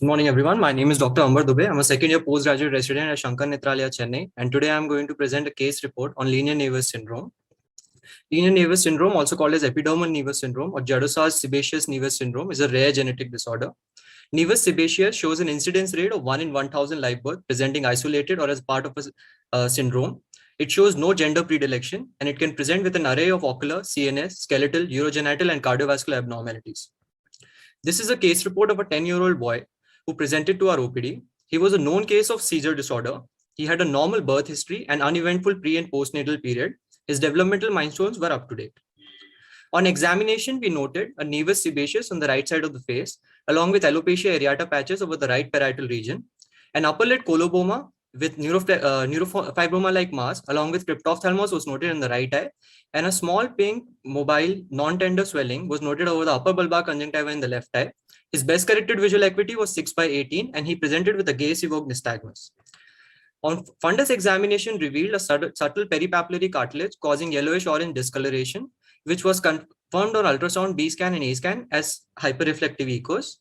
Good morning, everyone. My name is Dr. Ambar Dubey. I'm a second-year postgraduate resident at Shankar Nethralaya, Chennai, and today I'm going to present a case report on linear nevus syndrome. Linear nevus syndrome, also called as epidermal nevus syndrome or Jadrosar's sebaceous nevus syndrome, is a rare genetic disorder. Nevus sebaceous shows an incidence rate of 1 in 1,000 live birth, presenting isolated or as part of a syndrome. It shows no gender predilection, and it can present with an array of ocular, CNS, skeletal, urogenital, and cardiovascular abnormalities. This is a case report of a 10-year-old boy who presented to our OPD. He was a known case of seizure disorder. He had a normal birth history and uneventful pre- and postnatal period. His developmental milestones were up to date. On examination, we noted a nevus sebaceous on the right side of the face, along with alopecia areata patches over the right parietal region, an upper lid coloboma with neurofibroma-like mass, along with cryptophthalmos was noted in the right eye, and a small pink, mobile, non-tender swelling was noted over the upper bulbar conjunctiva in the left eye. His best corrected visual acuity was 6/18, and he presented with a gaze-evoked nystagmus. On fundus examination revealed a subtle peripapillary cartilage causing yellowish-orange discoloration, which was confirmed on ultrasound B scan and A scan as hyperreflective echos.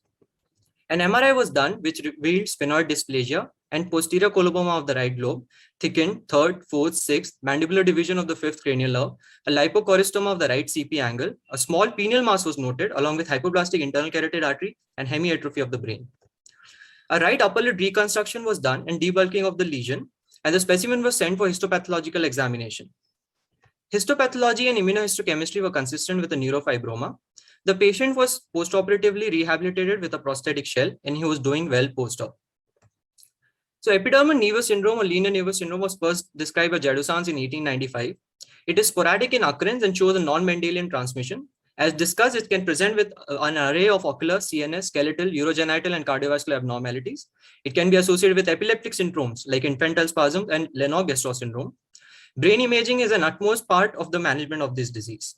An MRI was done, which revealed sphenoid dysplasia and posterior coloboma of the right lobe, thickened third, fourth, sixth, mandibular division of the fifth cranial nerve, a lipocorystoma of the right CP angle, a small pineal mass was noted, along with hypoplastic internal carotid artery and hemiatrophy of the brain. A right upper lid reconstruction was done and debulking of the lesion, and the specimen was sent for histopathological examination. Histopathology and immunohistochemistry were consistent with a neurofibroma. The patient was postoperatively rehabilitated with a prosthetic shell, and he was doing well post-op. So epidermal nevus syndrome or linear nevus syndrome was first described by Jadrosar in 1895. It is sporadic in occurrence and shows a non-Mendelian transmission. As discussed, it can present with an array of ocular, CNS, skeletal, urogenital, and cardiovascular abnormalities. It can be associated with epileptic syndromes like infantile spasms and Lennox-Gastaut syndrome. Brain imaging is an utmost part of the management of this disease.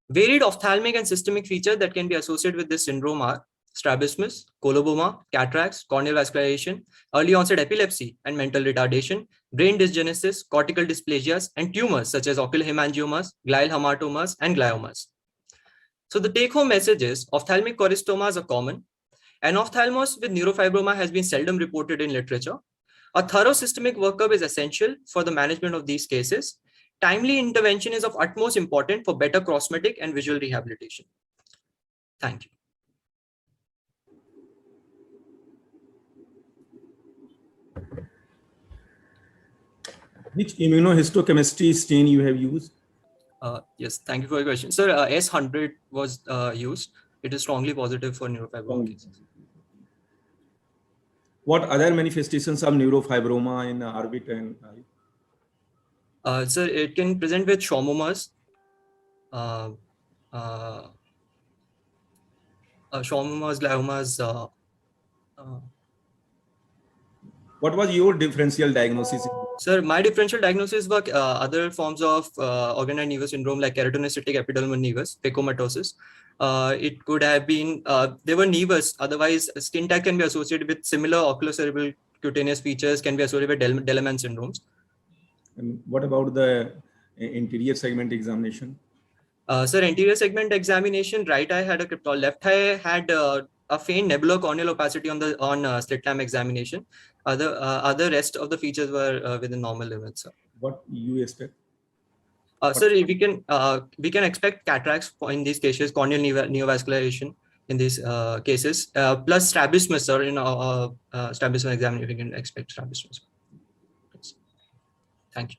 Varied ophthalmic and systemic features that can be associated with this syndrome are strabismus, coloboma, cataracts, corneal vascularization, early onset epilepsy and mental retardation, brain dysgenesis, cortical dysplasias, and tumors such as ocular hemangiomas, glial hamartomas, and gliomas. So the take-home message is ophthalmic choristomas are common. Anophthalmos with neurofibroma has been seldom reported in literature. A thorough systemic workup is essential for the management of these cases. Timely intervention is of utmost importance for better cosmetic and visual rehabilitation. Thank you. Which immunohistochemistry stain you have used? Yes, thank you for your question. Sir, S100 was used. It is strongly positive for neurofibroma cases. What other manifestations of neurofibroma in orbit and eye? Sir, it can present with schwannomas, schwannomas, gliomas. What was your differential diagnosis? Sir, my differential diagnosis were other forms of organoid nevus syndrome like keratinocytic epidermal nevus, phakomatosis. It could have been, they were nevus, otherwise skin tag can be associated with similar oculocerebral cutaneous features, can be associated with Deleman syndromes. And what about the anterior segment examination? Sir, anterior segment examination, right eye had a cryptol, left eye had a faint nebular corneal opacity on slit lamp examination. Other rest of the features were within normal limits. Sir. What you expect? Sir, we can expect cataracts in these cases, corneal neovascularization in these cases, plus strabismus, sir. Strabismus examination, we can expect strabismus. Thank you.